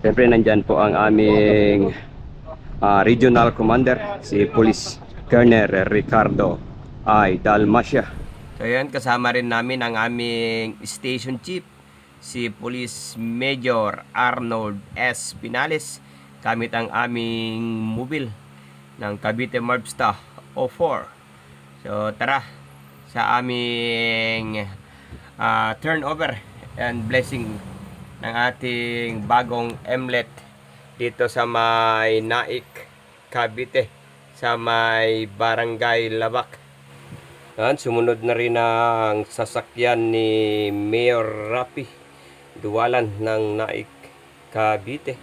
Siyempre nandyan po ang aming Regional Commander, si Police Colonel Ricardo I. Dalmacia. So yan, kasama rin namin ang aming Station Chief, si Police Major Arnold S. Pinales, gamit ang aming mobile ng Cavite Marbsta 04. So tara sa aming turnover and blessing ng ating bagong emlet dito sa may Naik, Cavite, sa may Barangay Labak. Yan, sumunod na rin ang sasakyan ni Mayor Rapi Duwalan ng Naik, Cavite.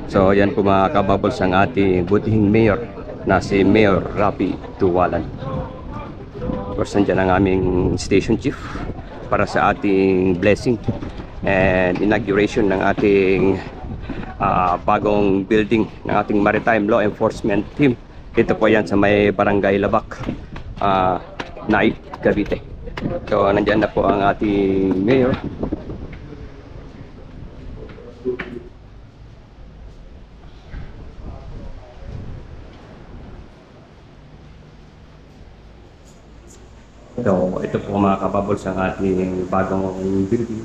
So yan po mga kababols ang ating butihing mayor na si Mayor Rapi Duwalan. Of course, nandiyan ang aming station chief para sa ating blessing and inauguration ng ating bagong building ng ating maritime law enforcement team. Dito po yan sa may Barangay Labak, Naik, Cavite. So nandiyan na po ang ating mayor. So, ito po mga kababols ang ating bagong building.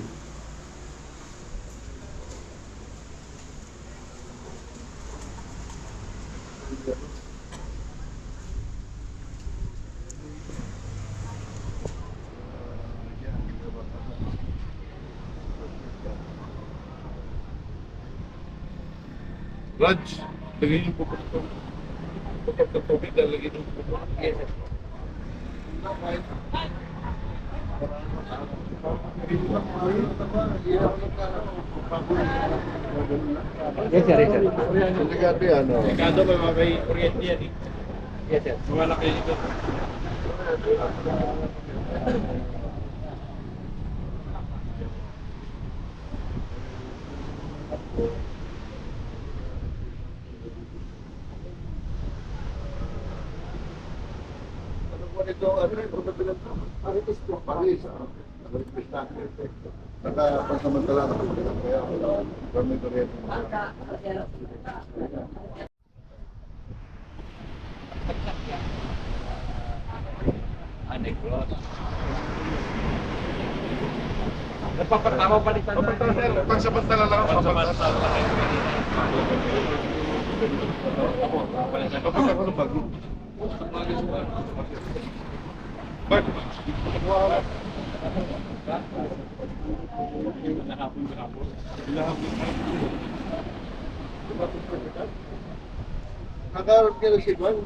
Raj, lagay yung pupok ko. Pupok na tubig na lagay yung pupok. Yes, sir, yes, sir. Delikado yan, no? Delikado, may kuryente yan eh. Yes, sir. Malaki ito. Ito, ano yung pagkabilang ito? Paris, Paris. Paris na. Saka pansamantala na po. Kaya, kami ko rin. Napapatawa palitan na. Pansamantala lang ako. Papunta ko ng bago. Bart, wala. Nagarap ka na si Juan?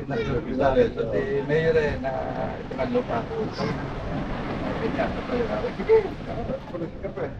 Nagsasabi sa si Mayor na itangan lupa. Sige, pulis ka pa eh.